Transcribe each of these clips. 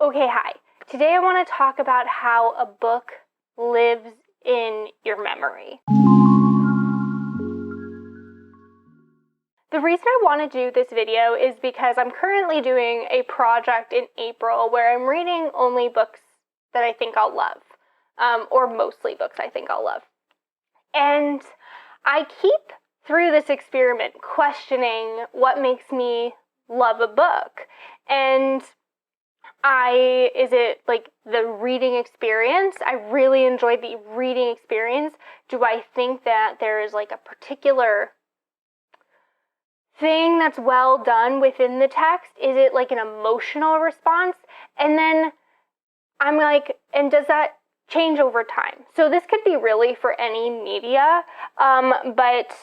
Okay, hi. Today I want to talk about how a book lives in your memory. The reason I want to do this video is because I'm currently doing a project in April where I'm reading only books that I think I'll love, or mostly books I think I'll love. And I keep, through this experiment, questioning what makes me love a book. And is it like the reading experience? I really enjoyed the reading experience. Do I think that there is like a particular thing that's well done within the text? Is it like an emotional response? And then I'm like, and does that change over time? So this could be really for any media, but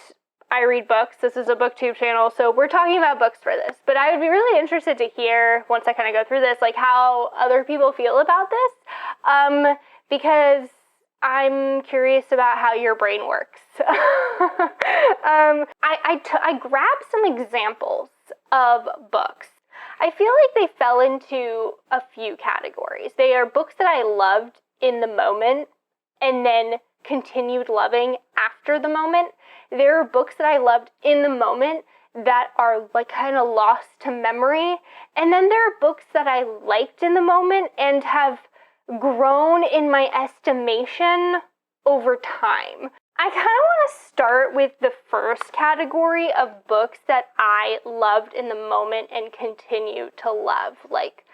I read books. This is a booktube channel, so we're talking about books for this. But I would be really interested to hear, once I kind of go through this, like how other people feel about this, because I'm curious about how your brain works. I grabbed some examples of books. I feel like they fell into a few categories. They are books that I loved in the moment and then continued loving after the moment. There are books that I loved in the moment that are like kind of lost to memory. And then there are books that I liked in the moment and have grown in my estimation over time. I kind of want to start with the first category of books that I loved in the moment and continue to love, like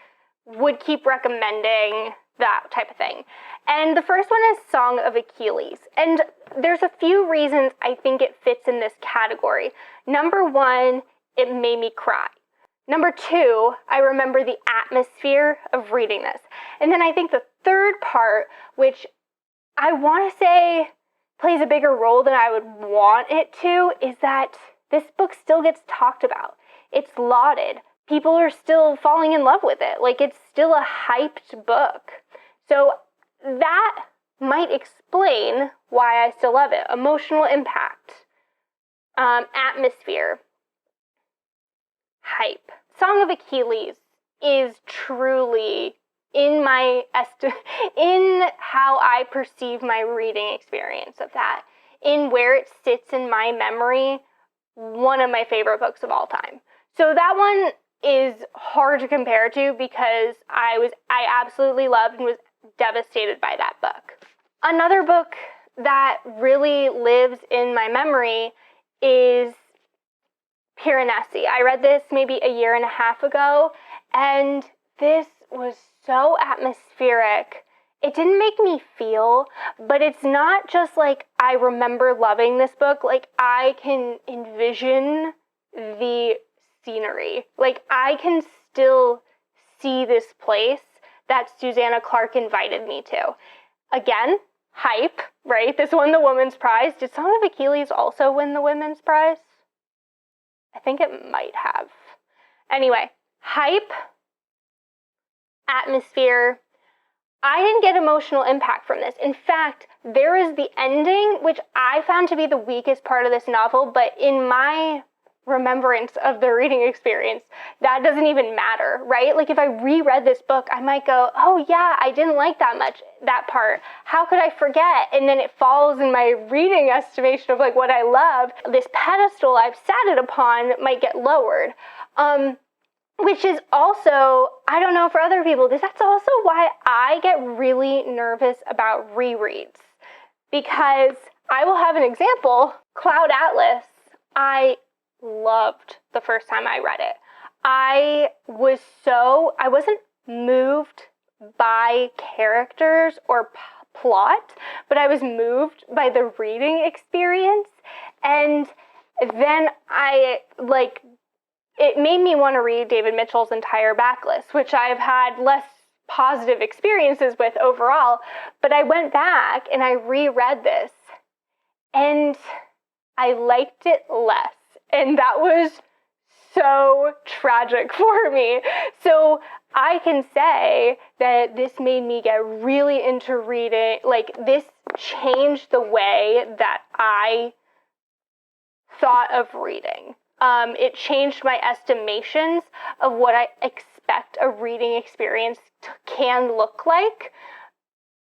would keep recommending, that type of thing. And the first one is Song of Achilles. And there's a few reasons I think it fits in this category. Number one, it made me cry. Number two, I remember the atmosphere of reading this. And then I think the third part, which I want to say plays a bigger role than I would want it to, is that this book still gets talked about. It's lauded. People are still falling in love with it. Like, it's still a hyped book. So that might explain why I still love it. Emotional impact, atmosphere, hype. Song of Achilles is truly, in how I perceive my reading experience of that, in where it sits in my memory, one of my favorite books of all time. So that one is hard to compare to because I absolutely loved and was devastated by that book. Another book that really lives in my memory is Piranesi. I read this maybe a year and a half ago, and this was so atmospheric. It didn't make me feel, but it's not just like I remember loving this book. Like, I can envision the scenery. Like, I can still see this place that Susanna Clarke invited me to. Again, hype, right? This won the Women's Prize. Did Song of Achilles also win the Women's Prize? I think it might have. Anyway, hype, atmosphere. I didn't get emotional impact from this. In fact, there is the ending, which I found to be the weakest part of this novel, but in my remembrance of the reading experience, that doesn't even matter, right? Like, if I reread this book, I might go, oh yeah, I didn't like that part. How could I forget? And then it falls in my reading estimation of like what I love. This pedestal I've sat it upon might get lowered. Which is also, I don't know for other people, that's also why I get really nervous about rereads. Because I will have an example, Cloud Atlas, I loved the first time I read it. I wasn't moved by characters or plot, but I was moved by the reading experience. And then it made me want to read David Mitchell's entire backlist, which I've had less positive experiences with overall. But I went back and I reread this, and I liked it less. And that was so tragic for me. So I can say that this made me get really into reading. Like, this changed the way that I thought of reading. It changed my estimations of what I expect a reading experience can look like.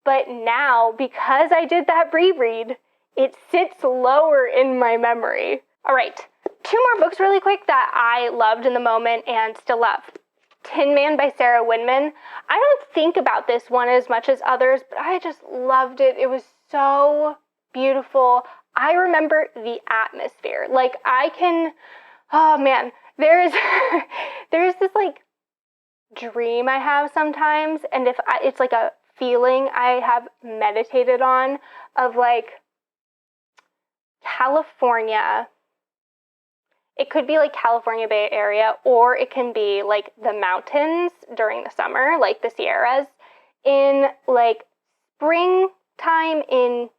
But now, because I did that reread, it sits lower in my memory. All right, 2 more books really quick that I loved in the moment and still love. Tin Man by Sarah Winman. I don't think about this one as much as others, but I just loved it. It was so beautiful. I remember the atmosphere. Like, oh man, there's this like dream I have sometimes, and it's like a feeling I have meditated on of like California. It could be like California Bay Area, or it can be like the mountains during the summer, like the Sierras, in like springtime in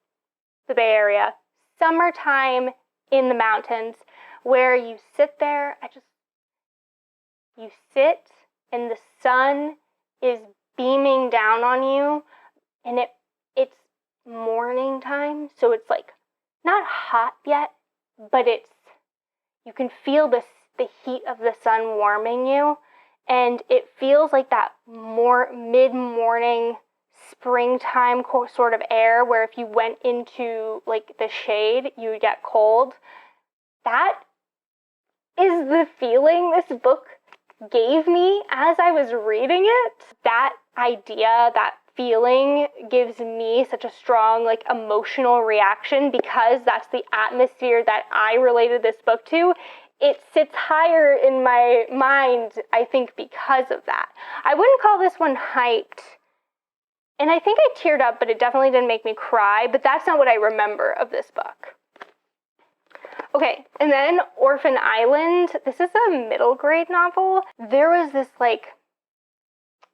the Bay Area, summertime in the mountains, where you sit there, you sit and the sun is beaming down on you, and it's morning time, so it's like not hot yet, but you can feel the heat of the sun warming you, and it feels like that more mid-morning springtime sort of air where if you went into like the shade, you would get cold. That is the feeling this book gave me as I was reading it. That idea, that feeling gives me such a strong like emotional reaction because that's the atmosphere that I related this book to. It sits higher in my mind, I think, because of that. I wouldn't call this one hyped, and I think I teared up, but it definitely didn't make me cry, but that's not what I remember of this book. Okay, and then Orphan Island. This is a middle grade novel. There was this like,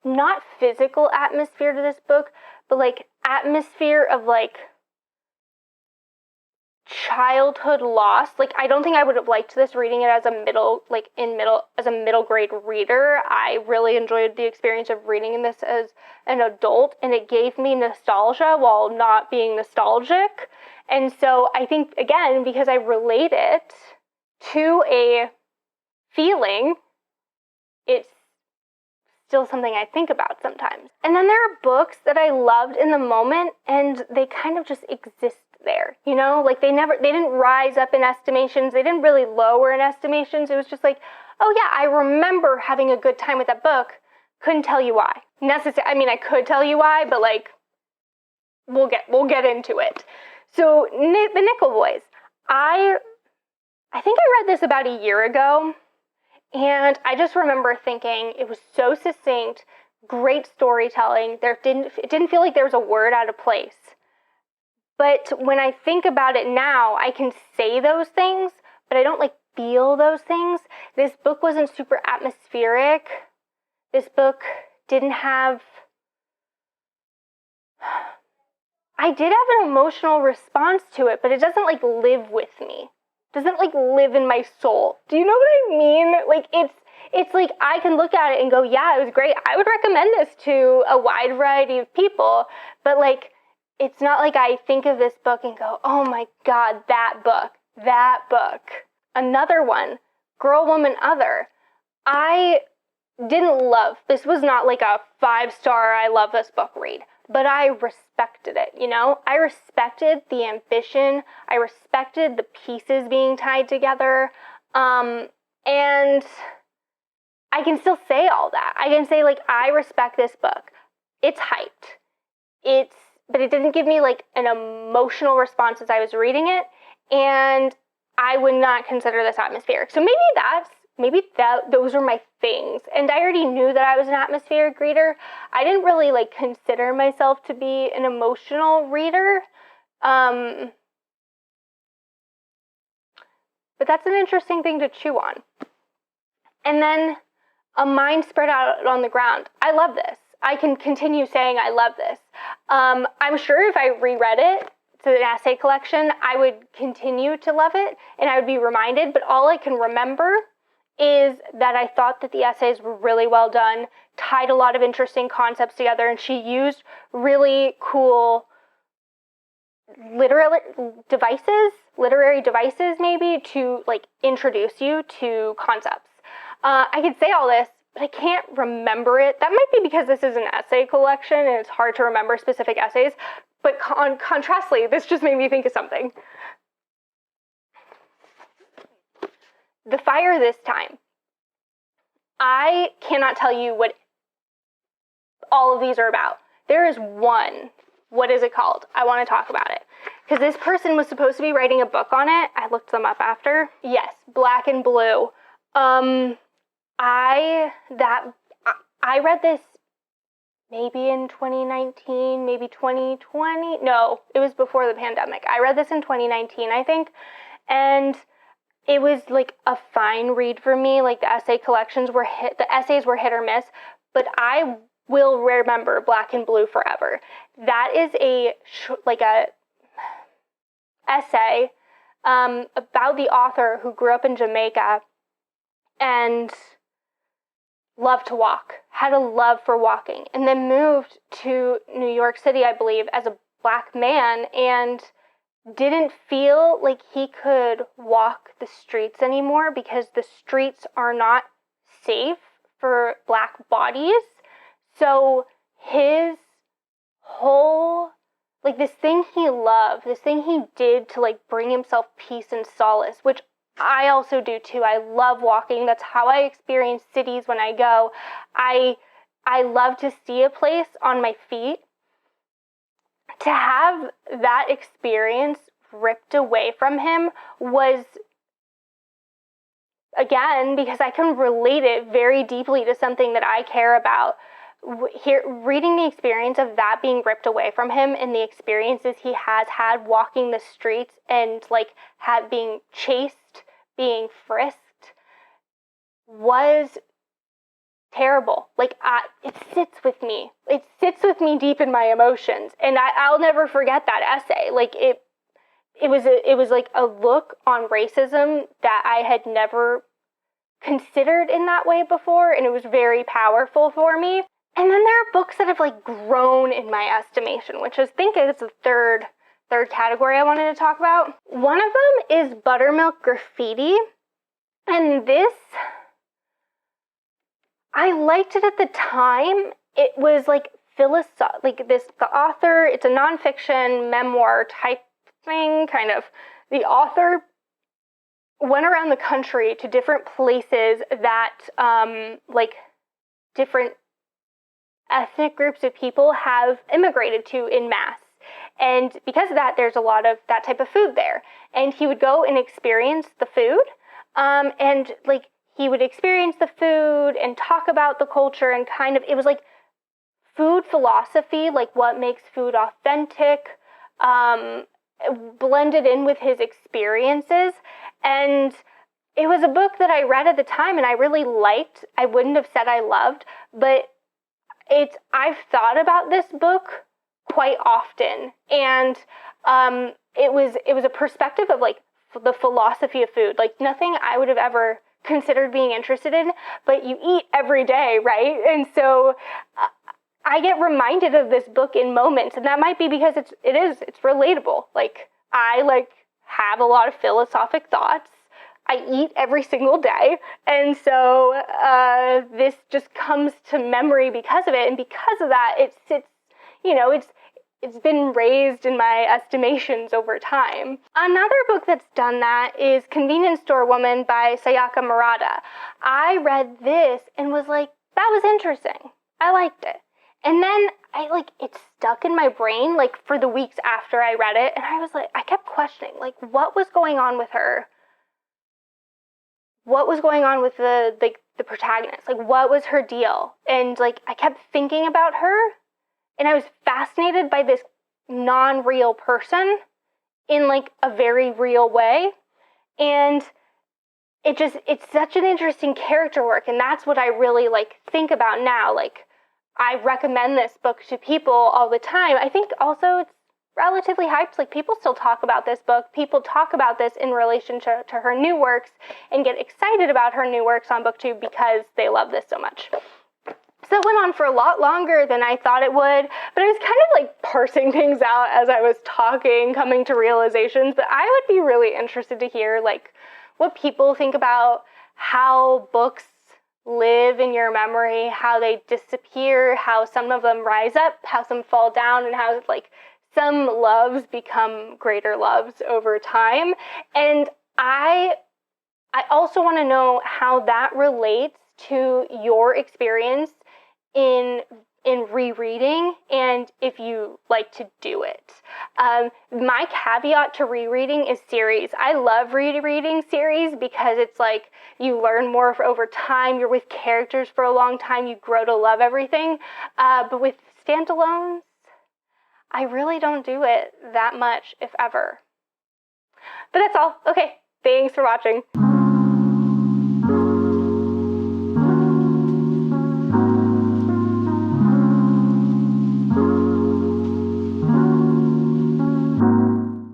not physical atmosphere to this book, but like atmosphere of like childhood loss. Like, I don't think I would have liked this reading it as a middle grade reader. I really enjoyed the experience of reading this as an adult, and it gave me nostalgia while not being nostalgic. And so I think, again, because I relate it to a feeling, it's still something I think about sometimes. And then there are books that I loved in the moment, and they kind of just exist there, you know? Like, they didn't rise up in estimations, they didn't really lower in estimations. It was just like, oh yeah, I remember having a good time with that book. Couldn't tell you why. I mean, I could tell you why, but like, we'll get into it. So, The Nickel Boys. I think I read this about a year ago, and I just remember thinking it was so succinct, great storytelling. It didn't feel like there was a word out of place. But when I think about it now, I can say those things, but I don't like feel those things. This book wasn't super atmospheric. This book didn't have... I did have an emotional response to it, but it doesn't like live with me. It doesn't like live in my soul. Do you know what I mean? Like, it's like I can look at it and go, yeah, it was great. I would recommend this to a wide variety of people, but like, it's not like I think of this book and go, oh my God, that book. Another one, Girl, Woman, Other. I didn't love. This was not like a 5-star, I love this book read, but I respected it, you know? I respected the ambition. I respected the pieces being tied together. And I can still say all that. I can say, like, I respect this book. It's hyped. But it didn't give me like an emotional response as I was reading it, and I would not consider this atmospheric. So maybe those are my things. And I already knew that I was an atmospheric reader. I didn't really like consider myself to be an emotional reader. But that's an interesting thing to chew on. And then A Mind Spread Out on the Ground. I love this. I can continue saying I love this. I'm sure if I reread it to an essay collection, I would continue to love it, and I would be reminded, but all I can remember is that I thought that the essays were really well done, tied a lot of interesting concepts together, and she used really cool literary devices literary devices maybe to like introduce you to concepts. I could say all this, but I can't remember it. That might be because this is an essay collection and it's hard to remember specific essays, but contrastly, this just made me think of something. The Fire This Time. I cannot tell you what all of these are about. There is one. What is it called? I want to talk about it. Because this person was supposed to be writing a book on it. I looked them up after. Yes, Black and Blue. I read this maybe in 2019, maybe 2020. No, it was before the pandemic. I read this in 2019, I think. And it was like a fine read for me. Like the essays were hit or miss, but I will remember Black and Blue forever. That is a essay about the author who grew up in Jamaica and loved to walk, had a love for walking, and then moved to New York City, I believe, as a Black man, and didn't feel like he could walk the streets anymore because the streets are not safe for Black bodies. So his whole, like this thing he loved, this thing he did to like bring himself peace and solace, which I also do too. I love walking. That's how I experience cities when I go. I love to see a place on my feet. To have that experience ripped away from him was, again, because I can relate it very deeply to something that I care about. Reading the experience of that being ripped away from him and the experiences he has had walking the streets and like being chased, being frisked, was terrible. Like it sits with me. It sits with me deep in my emotions, and I'll never forget that essay. Like it was like a look on racism that I had never considered in that way before, and it was very powerful for me. And then there are books that have like grown in my estimation, which I think is the third category I wanted to talk about. One of them is Buttermilk Graffiti, and this, I liked it at the time. It was like the author, it's a nonfiction memoir type thing, kind of. The author went around the country to different places that like different ethnic groups of people have immigrated to in mass. And because of that, there's a lot of that type of food there. And he would go and experience the food, and like he would experience the food and talk about the culture, and kind of, it was like food philosophy, like what makes food authentic, blended in with his experiences. And it was a book that I read at the time and I really liked. I wouldn't have said I loved, but I've thought about this book quite often. And it was a perspective of like the philosophy of food, like nothing I would have ever considered being interested in, but you eat every day, right? And so I get reminded of this book in moments, and that might be because it's relatable. Like I have a lot of philosophic thoughts. I eat every single day, and so this just comes to memory because of it, and because of that, it's been raised in my estimations over time. Another book that's done that is Convenience Store Woman by Sayaka Murata. I read this and was like, that was interesting. I liked it. And then it stuck in my brain like for the weeks after I read it, and I was like, I kept questioning like what was going on with her? What was going on with the protagonist? Like what was her deal? And like I kept thinking about her, and I was fascinated by this non-real person in like a very real way. And it's such an interesting character work, and that's what I really like think about now. Like I recommend this book to people all the time. I think also it's relatively hyped. Like people still talk about this book. People talk about this in relation to her new works and get excited about her new works on BookTube because they love this so much. So So it went on for a lot longer than I thought it would, but I was kind of like parsing things out as I was talking, coming to realizations. But I would be really interested to hear like what people think about how books live in your memory, how they disappear, how some of them rise up, how some fall down, and how like some loves become greater loves over time. And I also want to know how that relates to your experience in rereading, and if you like to do it. My caveat to rereading is series. I love rereading series because it's like you learn more over time, you're with characters for a long time, you grow to love everything. But with standalones, I really don't do it that much, if ever. But that's all. Okay, thanks for watching.